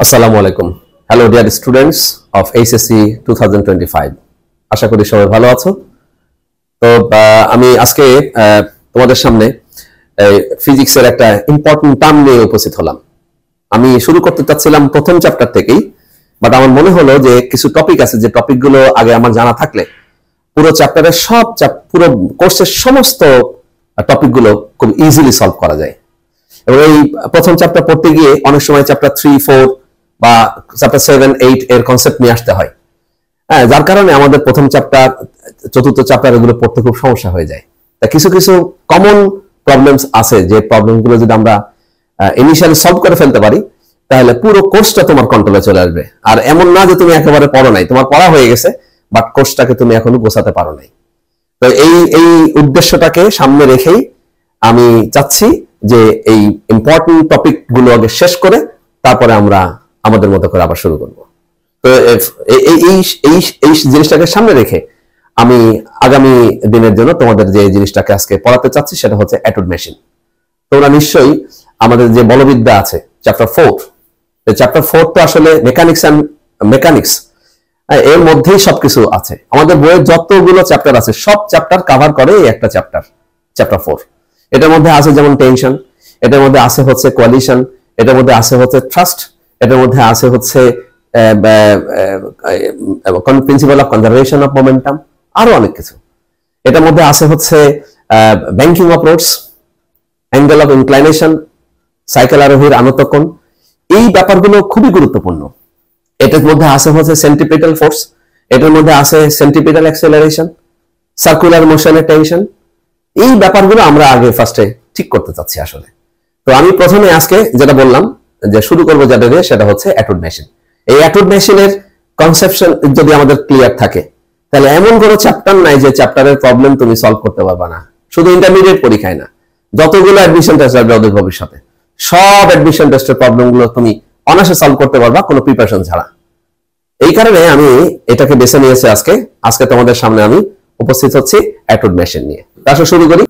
আসসালামু আলাইকুম। Hello dear students of HSC 2025। আশা করি সবাই ভালো আছো। তো আমি আজকে তোমাদের সামনে ফিজিক্সের একটা ইম্পর্টেন্ট টার্ম নিয়ে উপস্থিত হলাম। আমি শুরু করতে চাচ্ছিলাম প্রথম চ্যাপ্টার থেকেই, বাট আমার মনে হলো যে কিছু টপিক আছে যে টপিকগুলো আগে আমার জানা থাকলে পুরো চ্যাপ্টারের পুরো কোর্সের সমস্ত টপিকগুলো খুব ইজিলি সলভ করা যায়। এবং এই প্রথম চ্যাপ্টার পড়তে গিয়ে অনেক সময় চ্যাপ্টার 3, 4 বা চ্যাপ্টার 7, 8 এর কনসেপ্ট নিয়ে আসতে হয়। হ্যাঁ, যার কারণে আমাদের প্রথম চ্যাপ্টার, চতুর্থ চ্যাপ্টার এগুলো পড়তে খুব সমস্যা হয়ে যায়। তা কিছু কিছু কমন প্রবলেমস আছে যে প্রবলেমগুলো যদি আমরা ইনিশিয়ালি সলভ করে ফেলতে পারি তাহলে পুরো কোর্সটা তোমার কন্ট্রোলে চলে আসবে। আর এমন না যে তুমি একেবারে পড়ো নাই, তোমার পড়া হয়ে গেছে বাট কোর্সটাকে তুমি এখনো গোছাতে পারো নাই। তো এই উদ্দেশ্যটাকে সামনে রেখেই আমি চাচ্ছি যে এই ইম্পর্টেন্ট টপিক গুলো আগে শেষ করে তারপরে আমরা আমাদের মতো করে আবার শুরু করব। তো এই জিনিসটাকে সামনে রেখে আমি আগামী দিনের জন্য তোমাদের যে জিনিসটাকে আজকে পড়াতে চাচ্ছি সেটা হচ্ছে অ্যাটুড মেশিন। তোমরা নিশ্চয়ই আমাদের যে বলবিদ্যা আছে চ্যাপ্টার 4, চ্যাপ্টার 4 তো আসলে মেকানিক্স এর মধ্যেই সবকিছু আছে। আমাদের বইয়ের যতগুলো চ্যাপ্টার আছে সব চ্যাপ্টার কভার করে এই একটা চ্যাপ্টার 4। এটার মধ্যে আছে যেমন টেনশন, এটার মধ্যে আছে হচ্ছে কোয়ালিশন, এটার মধ্যে আছে হচ্ছে ট্রাস্ট, এটার মধ্যে আছে হচ্ছে principle of conservation of momentum, আরো অনেক কিছু। এটার মধ্যে আছে হচ্ছে banking of roads, angle of inclination, cycle আরোহীর আনত কোণ, এই ব্যাপারগুলো খুবই গুরুত্বপূর্ণ। এটার মধ্যে আছে হচ্ছে সেন্ট্রিপিটাল ফোর্স, এটার মধ্যে আছে সেন্ট্রিপিটাল অ্যাক্সেলারেশন, সার্কুলার মোশনের টেনশন। এই ব্যাপারগুলো আমরা আগে ফার্স্টে ঠিক করতে চাচ্ছি আসলে। তো আমি প্রথমে আজকে যেটা বললাম যে শুরু করবো যেটা দিয়ে, সেটা হচ্ছে অ্যাটুড মেশিন। এই অ্যাটুড মেশিনের কনসেপশন যদি আমাদের ক্লিয়ার থাকে তাহলে এমন কোনো চ্যাপ্টার নাই যে চ্যাপ্টারের প্রবলেম তুমি সলভ করতে পারবা না। শুধু ইন্টারমিডিয়েট পরীক্ষায় না, যতগুলো অ্যাডমিশন টেস্ট আসবে ওদের ভবিষ্যতে সব অ্যাডমিশন টেস্টের প্রবলেমগুলো তুমি অনায়াসে সলভ করতে পারবা কোনো প্রিপারেশন ছাড়া। এই কারণে আমি এটাকে বেছে নিয়েছি আজকে তোমাদের সামনে আমি উপস্থিত হচ্ছি অ্যাটুড মেশিন নিয়ে। তাহলে শুরু করি।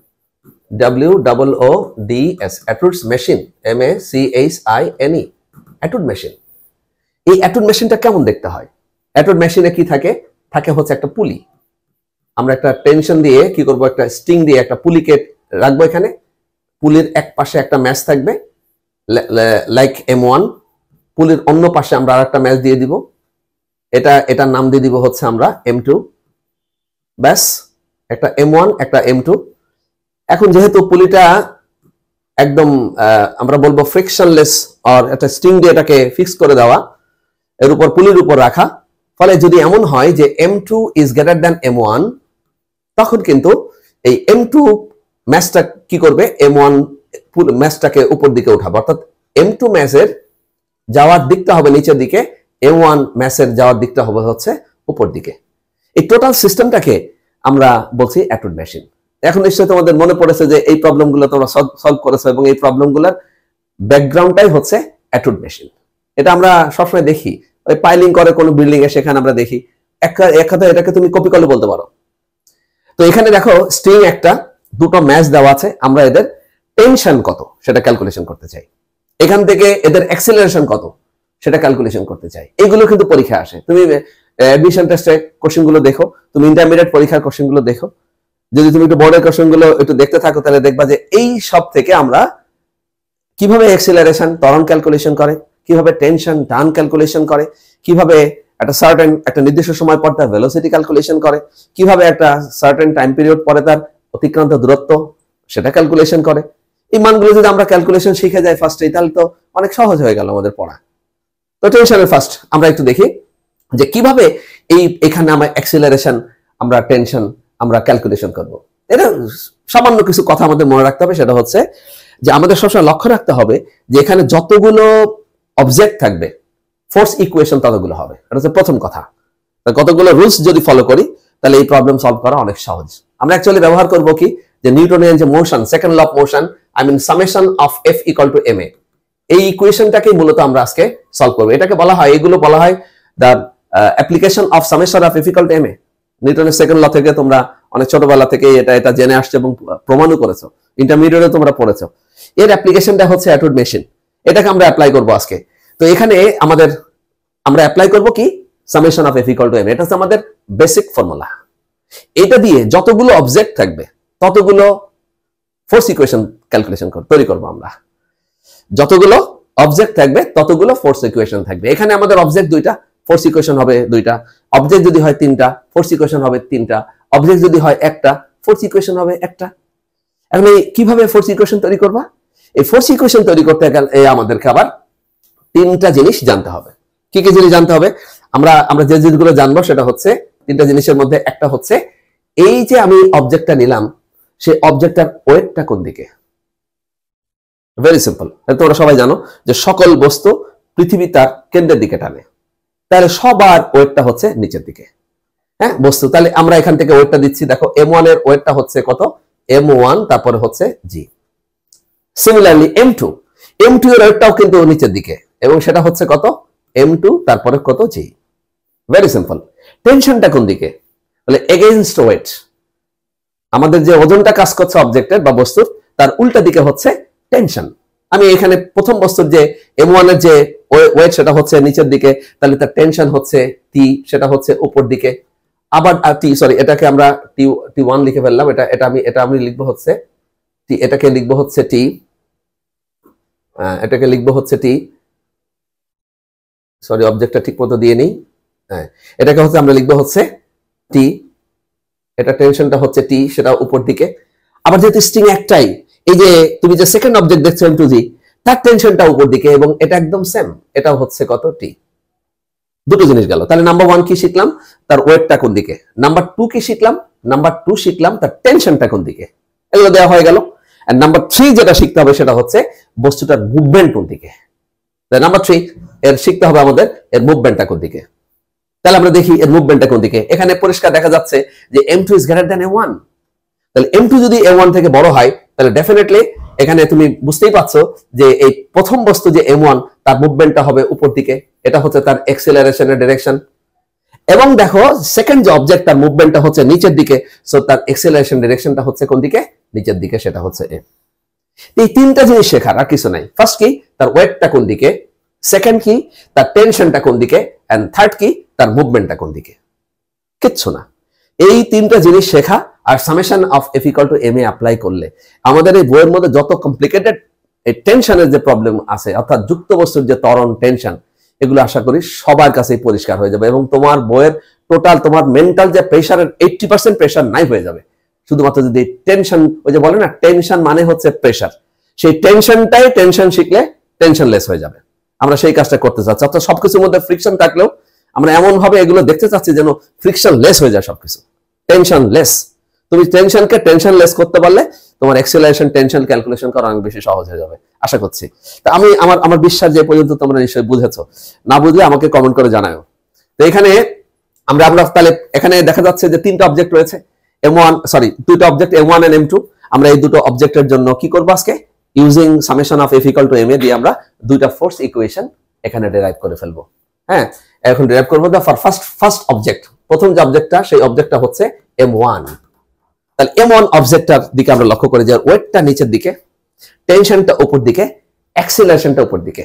WOODS Atwood machine, MACHINE, Atwood machine. এই অ্যাটুড মেশিনটা কেমন দেখতে হয়? অ্যাটুড মেশিনে কি থাকে? থাকে হচ্ছে একটা পুলি। আমরা একটা টেনশন দিয়ে কি করব, একটা স্ট্রিং দিয়ে একটা পুলিকে রাখবো এখানে। পুলির এক পাশে একটা ম্যাচ থাকবে লাইক M1, পুলির অন্য পাশে আমরা আরেকটা ম্যাচ দিয়ে দিব। এটার নাম দিয়ে দিব হচ্ছে আমরা M2। ব্যাস, একটা M1 একটা M2। এখন যেহেতু পুলিটা একদম আমরা বলবো ফ্রিকশনলেস, আর একটা স্ট্রিং দিয়ে এটাকে ফিক্স করে দেওয়া, এর উপর পুলির উপর রাখা, ফলে যদি এমন হয় যে M2 is greater than M1, তখন কিন্তু এই M2 ম্যাচটা কি করবে, M1 ম্যাচটাকে উপর দিকে উঠাবে। অর্থাৎ M2 ম্যাচের যাওয়ার দিকটা হবে নিচের দিকে, M1 ম্যাচের যাওয়ার দিকটা হবে হচ্ছে উপর দিকে। এই টোটাল সিস্টেমটাকে আমরা বলছি অ্যাটুড মেশিন। এখন নিশ্চয়ই তোমাদের মনে পড়েছে যে এই প্রবলেমগুলো তোমরা সলভ করেছো এবং এই প্রবলেমগুলোর ব্যাকগ্রাউন্ডটাই হচ্ছে অ্যাটুড মেশিন। এটা আমরা সবসময় দেখি, ওই পাইলিং করে কোনো বিল্ডিং এ, সেখানে আমরা দেখি। এক কথা এটাকে তুমি কপি করলে বলতে পারো। তো এখানে দেখো স্ট্রিং একটা, দুটো ম্যাচ দেওয়া আছে, আমরা এদের টেনশন কত সেটা ক্যালকুলেশন করতে চাই। এখান থেকে এদের অ্যাক্সিলারেশন কত সেটা ক্যালকুলেশন করতে চাই। এইগুলো কিন্তু পরীক্ষা আসে। তুমি অ্যাডমিশন টেস্টে কোশ্চেনগুলো দেখো, তুমি ইন্টারমিডিয়েট পরীক্ষার কোশ্চেনগুলো দেখো, যদি তুমি একটু বোর্ডের কোশ্চেনগুলো একটু দেখতে থাকো তাহলে দেখবা যে এই সব থেকে আমরা কিভাবে অ্যাক্সিলারেশন ত্বরণ ক্যালকুলেশন করে, কিভাবে টেনশন টার্ন ক্যালকুলেশন করে, কিভাবে একটা নির্দিষ্ট সময় পর তার ভেলোসিটি ক্যালকুলেশন করে, কিভাবে একটা সার্টেন টাইম পিরিয়ড পরে তার অতিক্রান্ত দূরত্ব সেটা ক্যালকুলেশন করে। এই মানগুলো যদি আমরা ক্যালকুলেশন শিখে যাই ফার্স্টে, তাহলে তো অনেক সহজ হয়ে গেল আমাদের পড়া। তো টেনশনের ফার্স্ট আমরা একটু দেখি যে কিভাবে এখানে আমরা অ্যাক্সিলারেশন, আমরা টেনশন আমরা ক্যালকুলেশন করব। এটা সামান্য কিছু কথা আমাদের মনে রাখতে হবে, সেটা হচ্ছে যে আমাদের সবসময় লক্ষ্য রাখতে হবে যে এখানে যতগুলো অবজেক্ট থাকবে ফোর্স ইকুয়েশন ততগুলো হবে। এটা হচ্ছে প্রথম কথা। কতগুলো রুলস যদি ফলো করি তাহলে এই প্রবলেম সলভ করা অনেক সহজ। আমরা অ্যাকচুয়ালি ব্যবহার করব কি, যে নিউটনের যে motion, second law of motion, summation of F = ma, এই ইকুয়েশনটাকেই মূলত আমরা আজকে সলভ করব। এটাকে বলা হয়, এগুলো বলা হয় the application of summation of F = ma। নিউটনের সেকেন্ড ল থেকে তোমরা অনেক ছোটবেলা থেকে এটা জেনে আসছো এবং প্রমাণও করেছো, ইন্টারমিডিয়েটে তোমরা পড়েছো। এর অ্যাপ্লিকেশনটা হচ্ছে অ্যাটুড মেশিন। এটাকে আমরা অ্যাপ্লাই করব আজকে। তো এখানে আমাদের আমরা অ্যাপ্লাই করব কি summation of f equal to m, এটা হচ্ছে আমাদের বেসিক ফর্মুলা। এটা দিয়ে যতগুলো অবজেক্ট থাকবে ততগুলো ফোর্স ইকুয়েশন ক্যালকুলেশন তৈরি করব আমরা। যতগুলো অবজেক্ট থাকবে ততগুলো ফোর্স ইকুয়েশন থাকবে। এখানে আমাদের অবজেক্ট দুইটা, ফোর্স ইকুয়েশন হবে দুইটা। অবজেক্ট যদি হয় তিনটা, ফোর্স ইকুয়েশন হবে তিনটা। অবজেক্ট যদি হয় একটা, ফোর্স ইকুয়েশন হবে একটা। এখন এই কিভাবে ফোর্স ইকুয়েশন তৈরি করবা? এই ফোর্স ইকুয়েশন তৈরি করতে গেলে আমাদেরকে আবার তিনটা জিনিস জানতে হবে। কি কি জিনিস জানতে হবে? আমরা যে জিনিসগুলো জানবো সেটা হচ্ছে তিনটা জিনিসের মধ্যে একটা হচ্ছে এই যে আমি অবজেক্টটা নিলাম, সেই অবজেক্টটার ওয়েটটা কোন দিকে। ভেরি সিম্পল, তোমরা সবাই জানো যে সকল বস্তু পৃথিবী তার কেন্দ্রের দিকে টানে, তাহলে সবার ওয়েটটা হচ্ছে নিচের দিকে। হ্যাঁ বস্তু, তাহলে আমরা এখান থেকে ওয়েটটা দিচ্ছি। দেখো m1 এর ওয়েটটা হচ্ছে কত? m1 তারপরে হচ্ছে g। সিমিলারলি m2 এর ওয়েটটাও কিন্তু নিচের দিকে এবং সেটা হচ্ছে কত? m2 তারপরে কত? g। Very simple. টেনশনটা কোন দিকে? বলে এগেইনস্ট ওয়েট। আমাদের যে ওজনটা কাজ করছে অবজেক্টের বা বস্তুর, তার উল্টা দিকে হচ্ছে টেনশন। আমি এখানে প্রথম বস্তুর যে m1 এর যে ওয়েট সেটা হচ্ছে নিচের দিকে, তাহলে তার টেনশন হচ্ছে t, সেটা হচ্ছে উপর দিকে। আবার এটাকে আমরা t1 লিখে ফেললাম। এটা আমি লিখবো হচ্ছে t, এটাকে লিখবো হচ্ছে t, এটাকে লিখবো হচ্ছে t। অবজেক্টটা ঠিক মতো দিয়ে নেই। হ্যাঁ, এটাকে হচ্ছে আমরা লিখবো হচ্ছে t, এটা টেনশনটা হচ্ছে t, সেটা উপর দিকে। আবার যেহেতু স্ট্রিং একটাই, এই যে তুমি যে সেকেন্ড অবজেক্ট দেখছো m2g, তার টেনশনটা উপর দিকে এবং এটা একদম সেম, এটা হচ্ছে কত? t। দুটো জিনিস গেল। তাহলে নাম্বার 1 কি শিখলাম? তার ওয়েটটা কোন দিকে। নাম্বার 2 কি শিখলাম? নাম্বার 2 শিখলাম তার টেনশনটা কোন দিকে। এগুলো দেওয়া হয়ে গেল। আর নাম্বার 3 যেটা শিখতে হবে সেটা হচ্ছে বস্তুটার মুভমেন্ট কোন দিকে। নাম্বার 3 এর শিখতে হবে আমাদের এর মুভমেন্টটা কোন দিকে। তাহলে আমরা দেখি এর মুভমেন্টটা কোন দিকে। এখানে পরিষ্কার দেখা যাচ্ছে যে m2 is greater than m1। তাহলে m2 যদি m1 থেকে বড় হয়, তাহলে ডেফিনেটলি এখানে তুমি বুঝতেই পারছো যে এই প্রথম বস্তু যে m1, তার মুভমেন্টটা হবে উপর দিকে, এটা হচ্ছে তার এক্সেলারেশনের ডাইরেকশন। এবং দেখো সেকেন্ড যে অবজেক্ট, তার মুভমেন্টটা হচ্ছে নিচের দিকে, সো তার এক্সেলারেশন ডাইরেকশনটা হচ্ছে কোন দিকে? নিচের দিকে, সেটা হচ্ছে m। এই তিনটা জিনিস শেখার, আর কিছু নাই। ফার্স্ট কি? তার ওয়েটটা কোন দিকে। সেকেন্ড কি? তার টেনশনটা কোন দিকে। এন্ড থার্ড কি? তার মুভমেন্টটা কোন দিকে। কিচ্ছু না। এই তিনটা জিনিস শেখা আর summation of f equal to m a apply করলে আমাদের এই বইয়ের মধ্যে যত কমপ্লিকেটেড এই টেনশনের যে প্রবলেম আছে, অর্থাৎ যুক্ত বস্তুর যে ত্বরণ টেনশন, এগুলো আশা করি সবার কাছেই পরিষ্কার হয়ে যাবে এবং তোমার বইয়ের টোটাল তোমার মেন্টাল যে প্রেশারের 80% প্রেশার নাই হয়ে যাবে। শুধুমাত্র যদি টেনশন, ওই যে বলে না টেনশন মানে হচ্ছে প্রেশার, সেই টেনশন শিখলে টেনশনলেস হয়ে যাবে। আমরা সেই কাজটা করতে চাচ্ছি। অর্থাৎ সবকিছুর মধ্যে ফ্রিকশন থাকলেও আমরা এমন ভাবে এগুলো দেখতে চাচ্ছি যেন ফ্রিকশন লেস হয়ে যায় সবকিছু, টেনশন লেস। তুমি টেনশনকে টেনশন লেস করতে পারলে তোমার এক্সেলারেশন টেনশন ক্যালকুলেশন করা অনেক বেশি সহজ হয়ে যাবে আশা করছি। তা আমি আমার বিশ্বাস যে পর্যন্ত তোমরা নিশ্চয়ই বুঝেছো, না বুঝলে আমাকে কমেন্ট করে জানাও। তো এখানে আমরা তাহলে এখানে দেখা যাচ্ছে যে তিনটা অবজেক্ট রয়েছে, দুটো অবজেক্ট m1 and m2। আমরা এই দুটো অবজেক্টের জন্য কি করবো আজকে? Using summation of f equal to m এ দিয়ে আমরা দুইটা ফোর্স ইকুয়েশন এখানে ডেরাইভ করে ফেলবো। হ্যাঁ, এখন ডেরাইভ করবো ফার্স্ট অবজেক্ট। প্রথম যে অবজেক্টটা, সেই অবজেক্টটা হচ্ছে m1। তাহলে m1 অবজেক্টটার দিকে আমরা লক্ষ্য করি যে ওয়েটটা নিচের দিকে, টেনশনটা উপর দিকে, অ্যাক্সিলারেশনটা উপর দিকে।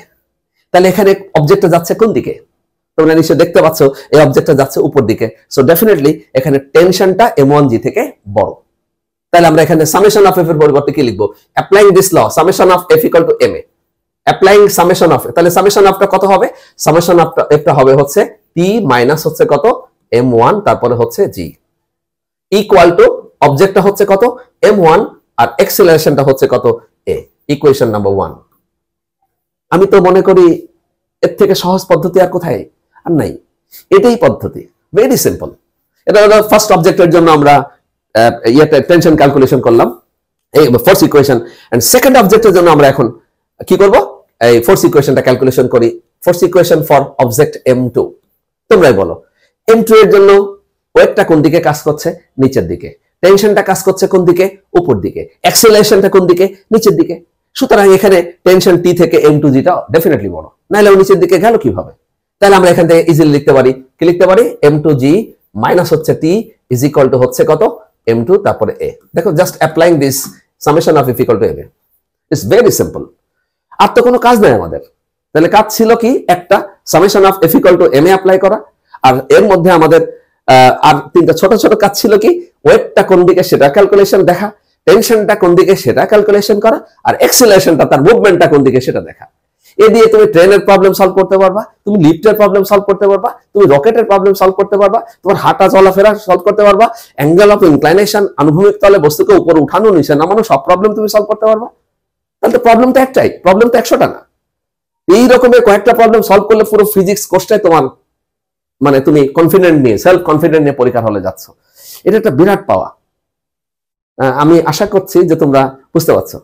তাহলে এখানে অবজেক্টটা যাচ্ছে কোন দিকে? তোমরা নিশ্চয়ই দেখতে পাচ্ছ এই অবজেক্টটা যাচ্ছে উপর দিকে। সো ডেফিনেটলি এখানে টেনশনটা m1g থেকে বড়। তাহলে আমরা এখানে সামেশন অফ f এর পরিবর্তে কি লিখবো? Applying this law, summation of f equal to m a applying summation of. তাহলে সামেশন অফটা কত হবে? সামেশন অফ ফটা হবে হচ্ছে t মাইনাস হচ্ছে কত? m1 তারপরে হচ্ছে g ইকুয়াল টু অবজেক্টটা হচ্ছে কত? m1 আর এক্সেলারেশনটা হচ্ছে কত? a। Equation number 1। আমি তো মনে করি এর থেকে সহজ পদ্ধতি আর কোথায় আর নাই, এটাই পদ্ধতি। Very simple. এটা হলো ফার্স্ট অবজেক্টের জন্য আমরা টেনশন ক্যালকুলেশন করলাম, এই ফোর্স ইকুয়েশন। এন্ড সেকেন্ড অবজেক্টের জন্য আমরা এখন কি করব? এই ফোর্স ইকুয়েশনটা ক্যালকুলেশন করি। Force equation for object m2। তোমরাই বলো m2 এর জন্য ওয়েটটা কোন দিকে কাজ করছে? নিচের দিকে। টেনশনটা কাজ করছে কোন দিকে? উপর দিকে। অ্যাক্সেলারেশনটা কোন দিকে? নিচের দিকে। সুতরাং এখানে টেনশন t থেকে m2g টা ডেফিনেটলি বড়, নাহলে ও নিচের দিকে গেল কিভাবে? তাহলে আমরা এখান থেকে ইজিলি লিখতে পারি, কি লিখতে পারি? m2g মাইনাস হচ্ছে t ইজ ইকুয়াল টু হচ্ছে কত? m2 তারপরে a। দেখো just applying this summation of f equal to m। It's very simple. আর তো কোনো কাজ নাই আমাদের। তাহলে কাজ ছিল কি, একটা summation of F equal to m a apply করা, আর এর মধ্যে আমাদের আর তিনটা ছোট ছোট কাজ ছিল কি, ওয়েটটা কোন দিকে সেটা ক্যালকুলেশন দেখা, টেনশনটা কোন দিকে সেটা ক্যালকুলেশন করা, আর এক্সেলারেশনটা তার মুভমেন্টটা কোন দিকে সেটা দেখা। এ দিয়ে তুমি ট্রেনের প্রবলেম সলভ করতে পারবা, তুমি লিফটের প্রবলেম সলভ করতে পারবা, তুমি রকেটের প্রবলেম সলভ করতে পারবা, তোমার হাঁটা চলাফেরা সলভ করতে পারবা, অ্যাঙ্গেল অফ ইনক্লাইনেশন, আনুভূমিক তলে বস্তুকে উপরে উঠানো নিচে নামানো, সব প্রবলেম তুমি সলভ করতে পারবা। তাহলে তো প্রবলেম তো একটাই, প্রবলেম তো 100টা না। এই রকমের কয়েকটা প্রবলেম সলভ করলে পুরো ফিজিক্স কোর্সটাই তোমার, মানে তুমি কনফিডেন্ট নিয়ে, সেলফ কনফিডেন্ট নিয়ে পরীক্ষার হলে যাচ্ছ। এটা একটা বিরাট পাওয়া। আমি আশা করছি যে তোমরা বুঝতে পারছো।